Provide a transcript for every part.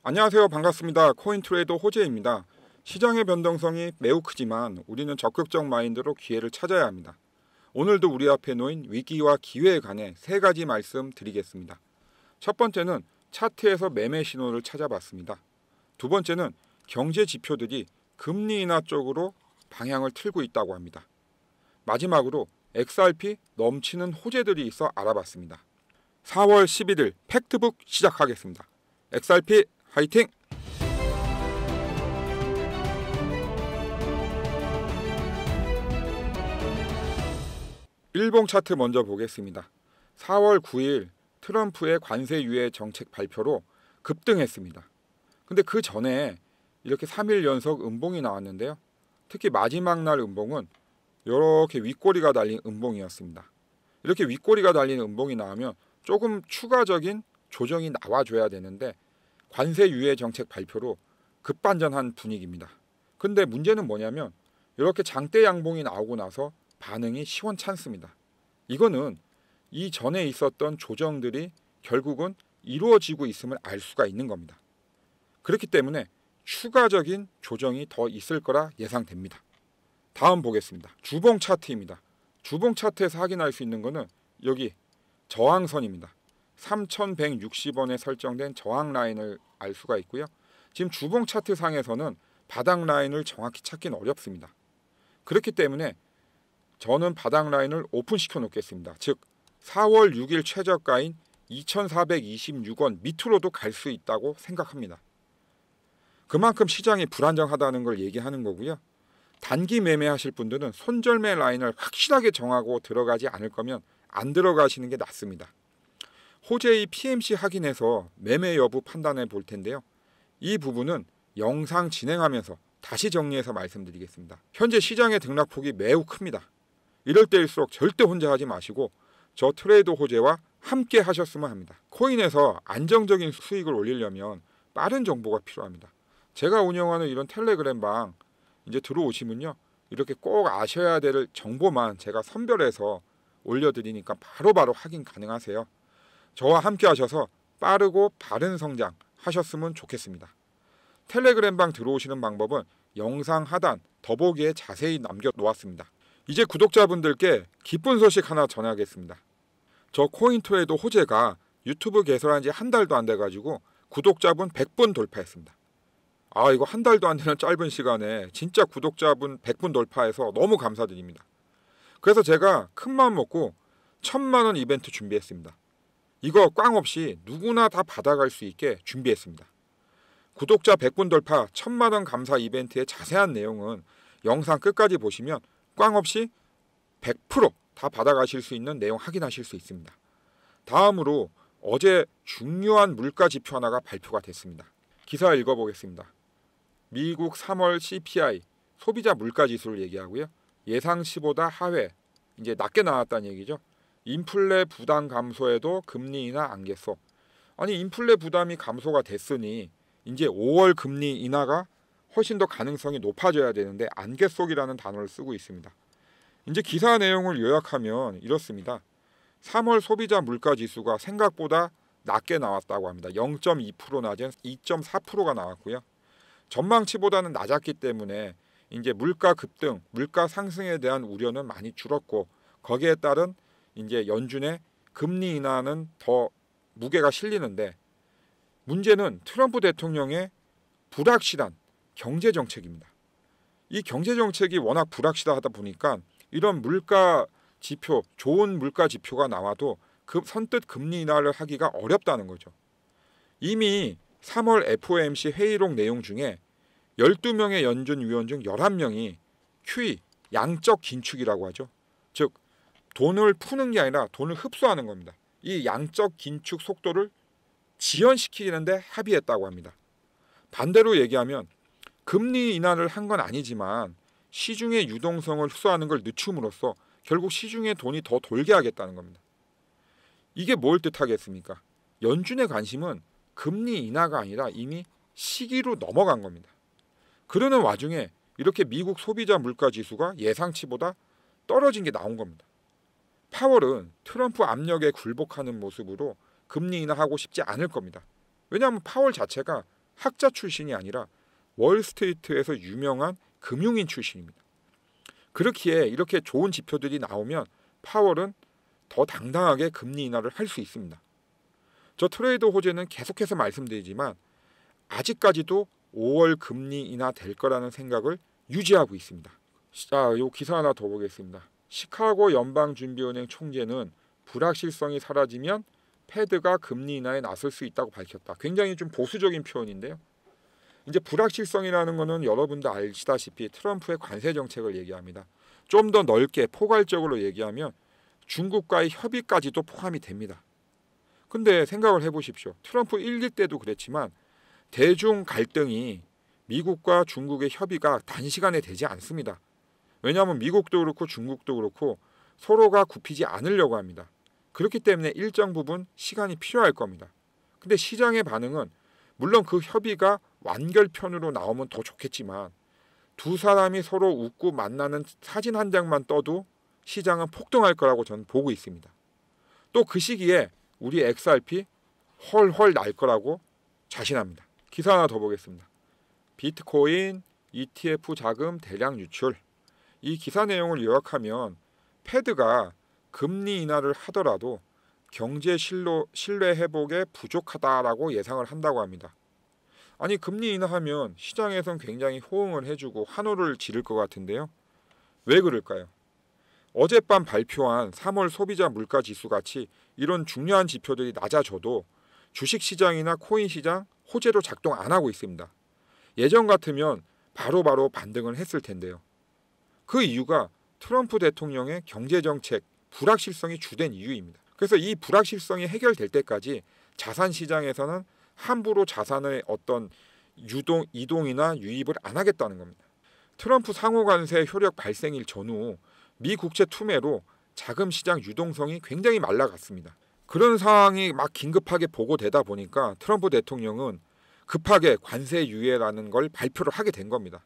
안녕하세요. 반갑습니다. 코인트레이더 호재입니다. 시장의 변동성이 매우 크지만 우리는 적극적 마인드로 기회를 찾아야 합니다. 오늘도 우리 앞에 놓인 위기와 기회에 관해 세 가지 말씀드리겠습니다. 첫 번째는 차트에서 매매 신호를 찾아봤습니다. 두 번째는 경제 지표들이 금리 인하 쪽으로 방향을 틀고 있다고 합니다. 마지막으로 XRP 넘치는 호재들이 있어 알아봤습니다. 4월 11일 팩트북 시작하겠습니다. XRP 화이팅! 일봉 차트 먼저 보겠습니다. 4월 9일 트럼프의 관세 유예 정책 발표로 급등했습니다. 근데 그 전에 이렇게 3일 연속 음봉이 나왔는데요. 특히 마지막 날 음봉은 이렇게 윗꼬리가 달린 음봉이었습니다. 이렇게 윗꼬리가 달린 음봉이 나오면 조금 추가적인 조정이 나와줘야 되는데 관세 유예 정책 발표로 급반전한 분위기입니다. 근데 문제는 뭐냐면 이렇게 장대 양봉이 나오고 나서 반응이 시원찮습니다. 이거는 이 전에 있었던 조정들이 결국은 이루어지고 있음을 알 수가 있는 겁니다. 그렇기 때문에 추가적인 조정이 더 있을 거라 예상됩니다. 다음 보겠습니다. 주봉 차트입니다. 주봉 차트에서 확인할 수 있는 거는 여기 저항선입니다. 3,160원에 설정된 저항 라인을 알 수가 있고요. 지금 주봉 차트 상에서는 바닥 라인을 정확히 찾기는 어렵습니다. 그렇기 때문에 저는 바닥 라인을 오픈시켜 놓겠습니다. 즉 4월 6일 최저가인 2,426원 밑으로도 갈 수 있다고 생각합니다. 그만큼 시장이 불안정하다는 걸 얘기하는 거고요. 단기 매매하실 분들은 손절매 라인을 확실하게 정하고 들어가지 않을 거면 안 들어가시는 게 낫습니다. 호재의 PMC 확인해서 매매 여부 판단해 볼 텐데요. 이 부분은 영상 진행하면서 다시 정리해서 말씀드리겠습니다. 현재 시장의 등락폭이 매우 큽니다. 이럴 때일수록 절대 혼자 하지 마시고 저 트레이더 호재와 함께 하셨으면 합니다. 코인에서 안정적인 수익을 올리려면 빠른 정보가 필요합니다. 제가 운영하는 이런 텔레그램 방 이제 들어오시면요. 이렇게 꼭 아셔야 될 정보만 제가 선별해서 올려드리니까 바로바로 확인 가능하세요. 저와 함께 하셔서 빠르고 바른 성장 하셨으면 좋겠습니다. 텔레그램 방 들어오시는 방법은 영상 하단 더보기에 자세히 남겨놓았습니다. 이제 구독자분들께 기쁜 소식 하나 전하겠습니다. 저 코인트레이더 호재가 유튜브 개설한 지 한 달도 안 돼가지고 구독자분 100분 돌파했습니다. 이거 한 달도 안 되는 짧은 시간에 진짜 구독자분 100분 돌파해서 너무 감사드립니다. 그래서 제가 큰마음 먹고 1,000만 원 이벤트 준비했습니다. 이거 꽝 없이 누구나 다 받아갈 수 있게 준비했습니다. 구독자 100분 돌파 1,000만 원 감사 이벤트의 자세한 내용은 영상 끝까지 보시면 꽝 없이 100% 다 받아가실 수 있는 내용 확인하실 수 있습니다. 다음으로 어제 중요한 물가 지표 하나가 발표가 됐습니다. 기사 읽어보겠습니다. 미국 3월 CPI 소비자 물가 지수를 얘기하고요. 예상치보다 하회, 이제 낮게 나왔다는 얘기죠. 인플레 부담 감소에도 금리 인하 안개속. 아니 인플레 부담이 감소가 됐으니 이제 5월 금리 인하가 훨씬 더 가능성이 높아져야 되는데 안개속이라는 단어를 쓰고 있습니다. 이제 기사 내용을 요약하면 이렇습니다. 3월 소비자 물가 지수가 생각보다 낮게 나왔다고 합니다. 0.2% 낮은 2.4%가 나왔고요. 전망치보다는 낮았기 때문에 이제 물가 급등, 물가 상승에 대한 우려는 많이 줄었고 거기에 따른 이제 연준의 금리 인하는 더 무게가 실리는데 문제는 트럼프 대통령의 불확실한 경제 정책입니다. 이 경제 정책이 워낙 불확실하다 보니까 이런 물가 지표, 좋은 물가 지표가 나와도 선뜻 금리 인하를 하기가 어렵다는 거죠. 이미 3월 FOMC 회의록 내용 중에 12명의 연준 위원 중 11명이 QE, 양적 긴축이라고 하죠. 즉 돈을 푸는 게 아니라 돈을 흡수하는 겁니다. 이 양적 긴축 속도를 지연시키는데 합의했다고 합니다. 반대로 얘기하면 금리 인하를 한 건 아니지만 시중의 유동성을 흡수하는 걸 늦춤으로써 결국 시중에 돈이 더 돌게 하겠다는 겁니다. 이게 뭘 뜻하겠습니까? 연준의 관심은 금리 인하가 아니라 이미 시기로 넘어간 겁니다. 그러는 와중에 이렇게 미국 소비자 물가 지수가 예상치보다 떨어진 게 나온 겁니다. 파월은 트럼프 압력에 굴복하는 모습으로 금리 인하하고 싶지 않을 겁니다. 왜냐하면 파월 자체가 학자 출신이 아니라 월스트리트에서 유명한 금융인 출신입니다. 그렇기에 이렇게 좋은 지표들이 나오면 파월은 더 당당하게 금리 인하를 할 수 있습니다. 저 트레이드 호재는 계속해서 말씀드리지만 아직까지도 5월 금리 인하 될 거라는 생각을 유지하고 있습니다. 자, 요 기사 하나 더 보겠습니다. 시카고 연방준비은행 총재는 불확실성이 사라지면 패드가 금리 인하에 나설 수 있다고 밝혔다. 굉장히 좀 보수적인 표현인데요. 이제 불확실성이라는 것은 여러분도 아시다시피 트럼프의 관세 정책을 얘기합니다. 좀 더 넓게 포괄적으로 얘기하면 중국과의 협의까지도 포함이 됩니다. 근데 생각을 해보십시오. 트럼프 1기 때도 그랬지만 대중 갈등이 미국과 중국의 협의가 단시간에 되지 않습니다. 왜냐하면 미국도 그렇고 중국도 그렇고 서로가 굽히지 않으려고 합니다. 그렇기 때문에 일정 부분 시간이 필요할 겁니다. 근데 시장의 반응은 물론 그 협의가 완결편으로 나오면 더 좋겠지만 두 사람이 서로 웃고 만나는 사진 한 장만 떠도 시장은 폭등할 거라고 저는 보고 있습니다. 또 그 시기에 우리 XRP 헐헐 날 거라고 자신합니다. 기사 하나 더 보겠습니다. 비트코인 ETF 자금 대량 유출. 이 기사 내용을 요약하면 패드가 금리 인하를 하더라도 경제 신뢰 회복에 부족하다라고 예상을 한다고 합니다. 아니 금리 인하하면 시장에선 굉장히 호응을 해주고 환호를 지를 것 같은데요. 왜 그럴까요? 어젯밤 발표한 3월 소비자 물가 지수 같이 이런 중요한 지표들이 낮아져도 주식시장이나 코인시장 호재로 작동 안 하고 있습니다. 예전 같으면 바로바로 반등을 했을 텐데요. 그 이유가 트럼프 대통령의 경제정책 불확실성이 주된 이유입니다. 그래서 이 불확실성이 해결될 때까지 자산시장에서는 함부로 자산의 어떤 이동이나 유입을 안 하겠다는 겁니다. 트럼프 상호관세 효력 발생일 전후 미 국채 투매로 자금 시장 유동성이 굉장히 말라갔습니다. 그런 상황이 막 긴급하게 보고되다 보니까 트럼프 대통령은 급하게 관세 유예라는 걸 발표를 하게 된 겁니다.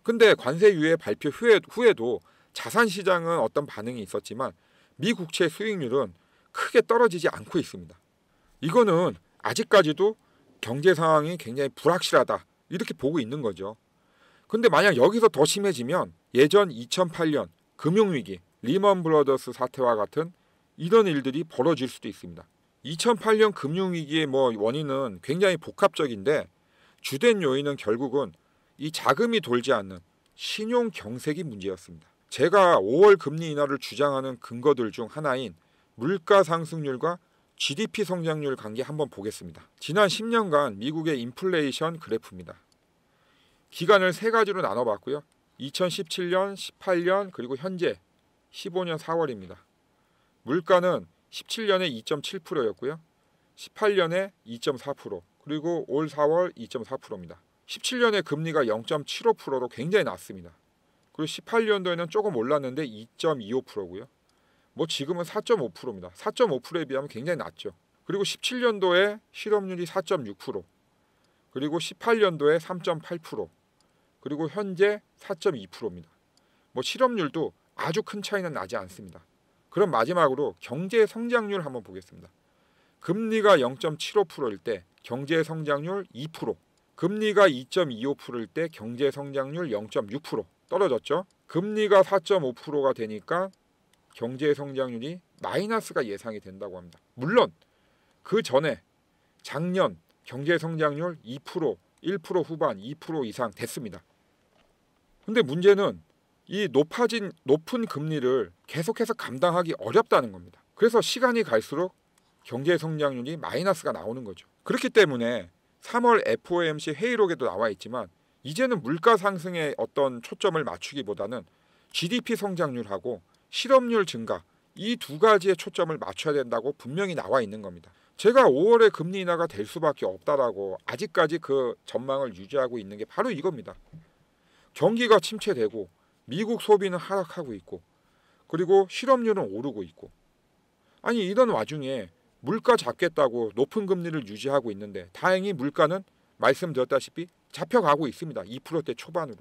근데 관세 유예 발표 후에도 자산 시장은 어떤 반응이 있었지만 미 국채 수익률은 크게 떨어지지 않고 있습니다. 이거는 아직까지도 경제 상황이 굉장히 불확실하다 이렇게 보고 있는 거죠. 근데 만약 여기서 더 심해지면 예전 2008년 금융위기, 리먼 브러더스 사태와 같은 이런 일들이 벌어질 수도 있습니다. 2008년 금융위기의 원인은 굉장히 복합적인데 주된 요인은 결국은 이 자금이 돌지 않는 신용 경색이 문제였습니다. 제가 5월 금리 인하를 주장하는 근거들 중 하나인 물가 상승률과 GDP 성장률 관계 한번 보겠습니다. 지난 10년간 미국의 인플레이션 그래프입니다. 기간을 세 가지로 나눠봤고요. 2017년, 18년 그리고 현재 15년 4월입니다. 물가는 17년에 2.7%였고요. 18년에 2.4% 그리고 올 4월 2.4%입니다. 17년에 금리가 0.75%로 굉장히 낮습니다. 그리고 18년도에는 조금 올랐는데 2.25%고요. 지금은 4.5%입니다. 4.5%에 비하면 굉장히 낮죠. 그리고 17년도에 실업률이 4.6%, 그리고 18년도에 3.8%, 그리고 현재 4.2%입니다. 실업률도 아주 큰 차이는 나지 않습니다. 그럼 마지막으로 경제 성장률 한번 보겠습니다. 금리가 0.75%일 때 경제 성장률 2%, 금리가 2.25%일 때 경제 성장률 0.6% 떨어졌죠. 금리가 4.5%가 되니까 경제 성장률이 마이너스가 예상이 된다고 합니다. 물론 그 전에 작년 경제 성장률 2%, 1% 후반, 2% 이상 됐습니다. 근데 문제는 이 높은 금리를 계속해서 감당하기 어렵다는 겁니다. 그래서 시간이 갈수록 경제 성장률이 마이너스가 나오는 거죠. 그렇기 때문에 3월 FOMC 회의록에도 나와 있지만 이제는 물가 상승에 어떤 초점을 맞추기보다는 GDP 성장률하고 실업률 증가 이 두 가지에 초점을 맞춰야 된다고 분명히 나와 있는 겁니다. 제가 5월에 금리 인하가 될 수밖에 없다라고 아직까지 그 전망을 유지하고 있는 게 바로 이겁니다. 경기가 침체되고 미국 소비는 하락하고 있고 그리고 실업률은 오르고 있고 아니 이런 와중에 물가 잡겠다고 높은 금리를 유지하고 있는데 다행히 물가는 말씀드렸다시피 잡혀가고 있습니다. 2%대 초반으로.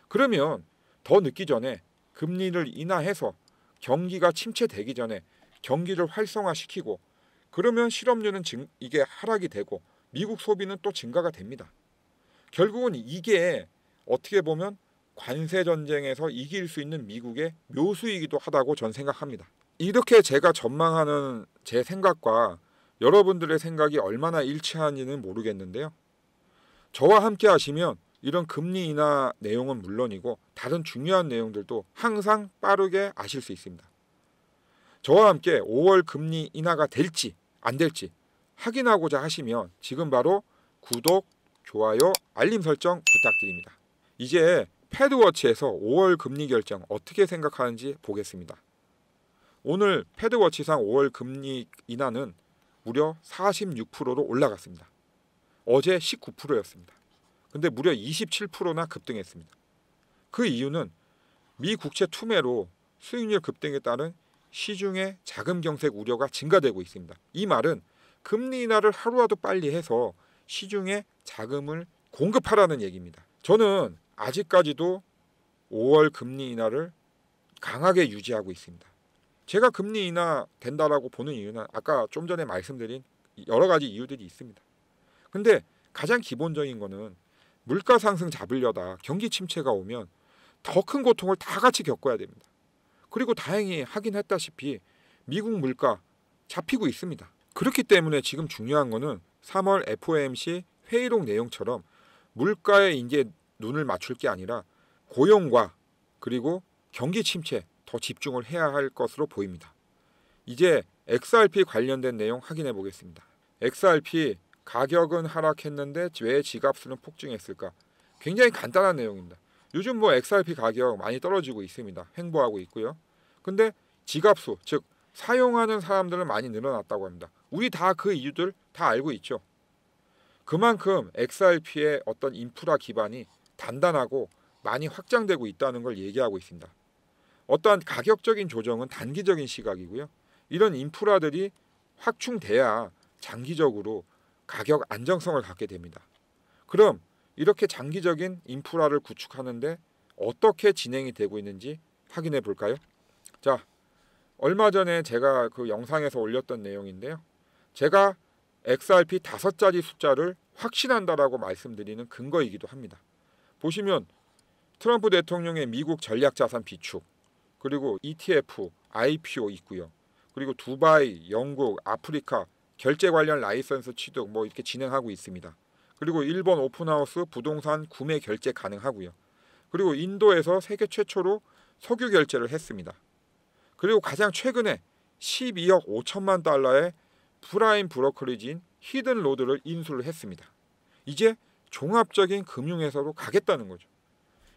그러면 더 늦기 전에 금리를 인하해서 경기가 침체되기 전에 경기를 활성화시키고 그러면 실업률은 이게 하락이 되고 미국 소비는 또 증가가 됩니다. 결국은 이게 어떻게 보면 관세 전쟁에서 이길 수 있는 미국의 묘수이기도 하다고 전 생각합니다. 이렇게 제가 전망하는 제 생각과 여러분들의 생각이 얼마나 일치하는지는 모르겠는데요. 저와 함께 하시면 이런 금리 인하 내용은 물론이고 다른 중요한 내용들도 항상 빠르게 아실 수 있습니다. 저와 함께 5월 금리 인하가 될지 안 될지 확인하고자 하시면 지금 바로 구독, 좋아요, 알림 설정 부탁드립니다. 이제 패드워치에서 5월 금리 결정 어떻게 생각하는지 보겠습니다. 오늘 패드워치상 5월 금리 인하는 무려 46%로 올라갔습니다. 어제 19%였습니다. 근데 무려 27%나 급등했습니다. 그 이유는 미 국채 투매로 수익률 급등에 따른 시중의 자금 경색 우려가 증가되고 있습니다. 이 말은 금리 인하를 하루라도 빨리 해서 시중에 자금을 공급하라는 얘기입니다. 저는 아직까지도 5월 금리 인하를 강하게 유지하고 있습니다. 제가 금리 인하 된다라고 보는 이유는 아까 좀 전에 말씀드린 여러 가지 이유들이 있습니다. 근데 가장 기본적인 거는 물가 상승 잡으려다 경기 침체가 오면 더 큰 고통을 다 같이 겪어야 됩니다. 그리고 다행히 하긴 했다시피 미국 물가 잡히고 있습니다. 그렇기 때문에 지금 중요한 거는 3월 FOMC 회의록 내용처럼 물가에 이제 눈을 맞출 게 아니라 고용과 그리고 경기 침체 더 집중을 해야 할 것으로 보입니다. 이제 XRP 관련된 내용 확인해 보겠습니다. XRP 가격은 하락했는데 왜 지갑수는 폭증했을까? 굉장히 간단한 내용입니다. 요즘 뭐 XRP 가격 많이 떨어지고 있습니다. 횡보하고 있고요. 근데 지갑수, 즉 사용하는 사람들은 많이 늘어났다고 합니다. 우리 다 그 이유들 다 알고 있죠. 그만큼 XRP의 어떤 인프라 기반이 단단하고 많이 확장되고 있다는 걸 얘기하고 있습니다. 어떠한 가격적인 조정은 단기적인 시각이고요. 이런 인프라들이 확충돼야 장기적으로 가격 안정성을 갖게 됩니다. 그럼 이렇게 장기적인 인프라를 구축하는데 어떻게 진행이 되고 있는지 확인해 볼까요? 자, 얼마 전에 제가 그 영상에서 올렸던 내용인데요. 제가 XRP 5자리 숫자를 확신한다라고 말씀드리는 근거이기도 합니다. 보시면 트럼프 대통령의 미국 전략자산 비축, 그리고 ETF, IPO 있고요. 그리고 두바이, 영국, 아프리카 결제 관련 라이선스 취득 뭐 이렇게 진행하고 있습니다. 그리고 일본 오픈하우스 부동산 구매 결제 가능하고요. 그리고 인도에서 세계 최초로 석유 결제를 했습니다. 그리고 가장 최근에 12억 5천만 달러의 프라임 브로커리지인 히든로드를 인수를 했습니다. 이제 종합적인 금융회사로 가겠다는 거죠.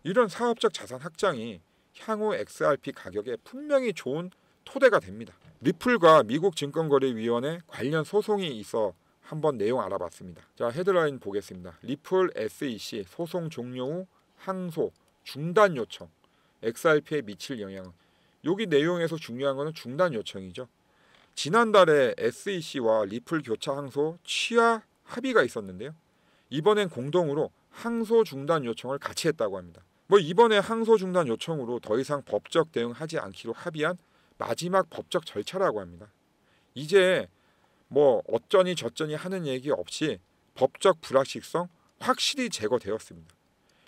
이런 사업적 자산 확장이 향후 XRP 가격에 분명히 좋은 토대가 됩니다. 리플과 미국 증권거래위원회 관련 소송이 있어 한번 내용 알아봤습니다. 자, 헤드라인 보겠습니다. 리플 SEC 소송 종료 후 항소 중단 요청, XRP에 미칠 영향. 여기 내용에서 중요한 것은 중단 요청이죠. 지난달에 SEC와 리플 교차 항소 취하 합의가 있었는데요. 이번엔 공동으로 항소 중단 요청을 같이 했다고 합니다. 뭐 이번에 항소 중단 요청으로 더 이상 법적 대응하지 않기로 합의한 마지막 법적 절차라고 합니다. 이제 뭐 어쩌니 저쩌니 하는 얘기 없이 법적 불확실성 확실히 제거되었습니다.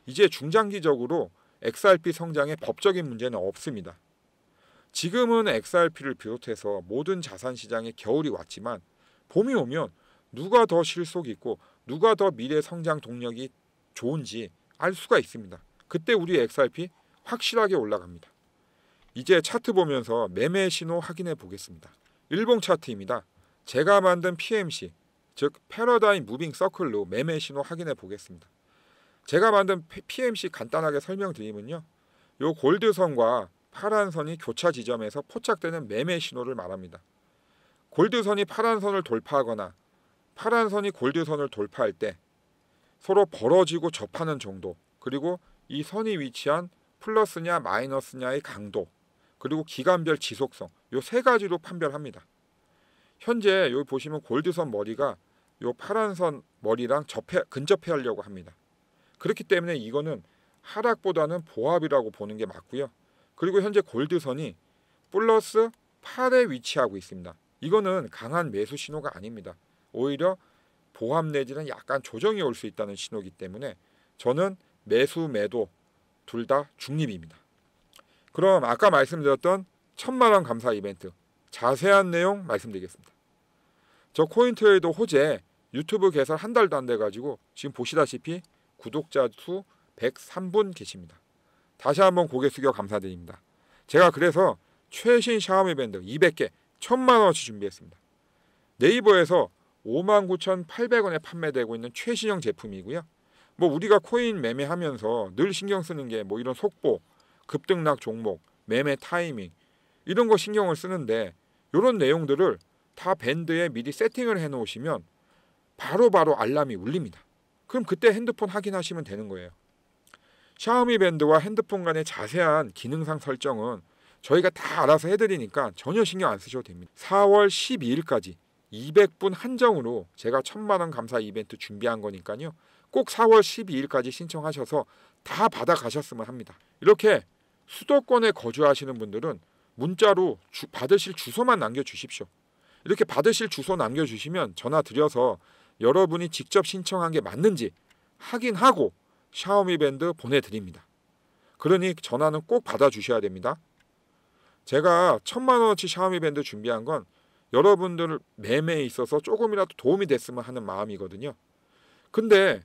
이제 중장기적으로 XRP 성장에 법적인 문제는 없습니다. 지금은 XRP를 비롯해서 모든 자산 시장에 겨울이 왔지만 봄이 오면 누가 더 실속 있고 누가 더 미래 성장 동력이 좋은지 알 수가 있습니다. 그때 우리 XRP 확실하게 올라갑니다. 이제 차트 보면서 매매 신호 확인해 보겠습니다. 일봉 차트입니다. 제가 만든 PMC, 즉 패러다임 무빙 서클로 매매 신호 확인해 보겠습니다. 제가 만든 PMC 간단하게 설명드리면요. 요 골드선과 파란 선이 교차 지점에서 포착되는 매매 신호를 말합니다. 골드선이 파란 선을 돌파하거나 파란 선이 골드선을 돌파할 때 서로 벌어지고 접하는 정도, 그리고 이 선이 위치한 플러스냐 마이너스냐의 강도, 그리고 기간별 지속성, 요 세 가지로 판별합니다. 현재 여기 보시면 골드선 머리가 요 파란 선 머리랑 근접해 하려고 합니다. 그렇기 때문에 이거는 하락보다는 보합이라고 보는 게 맞고요. 그리고 현재 골드선이 플러스 8에 위치하고 있습니다. 이거는 강한 매수 신호가 아닙니다. 오히려 보합 내지는 약간 조정이 올 수 있다는 신호이기 때문에 저는 매수 매도 둘 다 중립입니다. 그럼 아까 말씀드렸던 1,000만원 감사 이벤트 자세한 내용 말씀드리겠습니다. 저 코인트레이더 호재 유튜브 개설 한 달도 안 돼가지고 지금 보시다시피 구독자 수 103분 계십니다. 다시 한번 고개 숙여 감사드립니다. 제가 그래서 최신 샤오미 밴드 200개 1,000만원어치 준비했습니다. 네이버에서 59,800원에 판매되고 있는 최신형 제품이고요. 뭐 우리가 코인 매매하면서 늘 신경 쓰는 게 뭐 이런 속보, 급등락 종목, 매매 타이밍 이런 거 신경을 쓰는데 이런 내용들을 다 밴드에 미리 세팅을 해 놓으시면 바로바로 알람이 울립니다. 그럼 그때 핸드폰 확인하시면 되는 거예요. 샤오미 밴드와 핸드폰 간의 자세한 기능상 설정은 저희가 다 알아서 해드리니까 전혀 신경 안 쓰셔도 됩니다. 4월 12일까지 200분 한정으로 제가 1,000만원 감사 이벤트 준비한 거니까요. 꼭 4월 12일까지 신청하셔서 다 받아가셨으면 합니다. 이렇게 수도권에 거주하시는 분들은 문자로 받으실 주소만 남겨주십시오. 이렇게 받으실 주소 남겨주시면 전화 드려서 여러분이 직접 신청한 게 맞는지 확인하고 샤오미 밴드 보내드립니다. 그러니 전화는 꼭 받아주셔야 됩니다. 제가 1,000만원어치 샤오미 밴드 준비한 건 여러분들 매매에 있어서 조금이라도 도움이 됐으면 하는 마음이거든요. 근데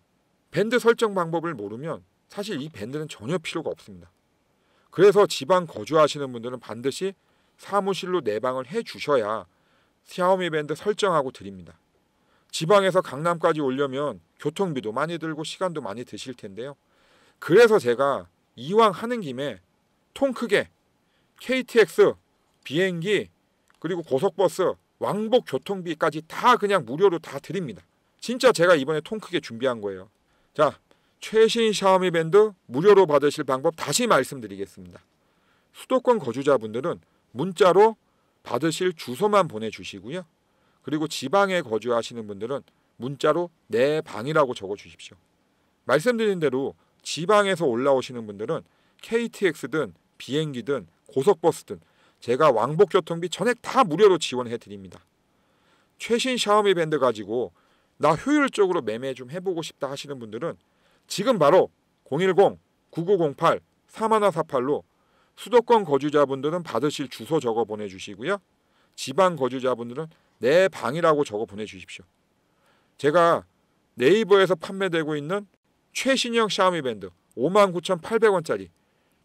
밴드 설정 방법을 모르면 사실 이 밴드는 전혀 필요가 없습니다. 그래서 지방 거주하시는 분들은 반드시 사무실로 내방을 해 주셔야 샤오미 밴드 설정하고 드립니다. 지방에서 강남까지 오려면 교통비도 많이 들고 시간도 많이 드실 텐데요. 그래서 제가 이왕 하는 김에 통 크게 KTX, 비행기, 그리고 고속버스, 왕복 교통비까지 다 그냥 무료로 다 드립니다. 진짜 제가 이번에 통 크게 준비한 거예요. 자, 최신 샤오미 밴드 무료로 받으실 방법 다시 말씀드리겠습니다. 수도권 거주자분들은 문자로 받으실 주소만 보내주시고요. 그리고 지방에 거주하시는 분들은 문자로 내 방이라고 적어주십시오. 말씀드린 대로 지방에서 올라오시는 분들은 KTX든 비행기든 고속버스든 제가 왕복교통비 전액 다 무료로 지원해 드립니다. 최신 샤오미 밴드 가지고 나 효율적으로 매매 좀 해보고 싶다 하시는 분들은 지금 바로 010-9908-3148로 수도권 거주자분들은 받으실 주소 적어 보내주시고요. 지방 거주자분들은 내 방이라고 적어 보내주십시오. 제가 네이버에서 판매되고 있는 최신형 샤오미 밴드 59,800원짜리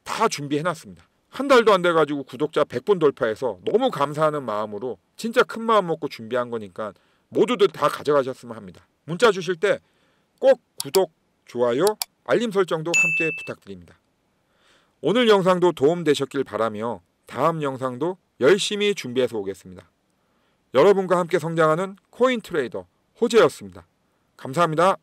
다 준비해놨습니다. 한 달도 안 돼가지고 구독자 100분 돌파해서 너무 감사하는 마음으로 진짜 큰 마음 먹고 준비한 거니까 모두들 다 가져가셨으면 합니다. 문자 주실 때 꼭 구독, 좋아요, 알림 설정도 함께 부탁드립니다. 오늘 영상도 도움되셨길 바라며 다음 영상도 열심히 준비해서 오겠습니다. 여러분과 함께 성장하는 코인 트레이더 호재였습니다. 감사합니다.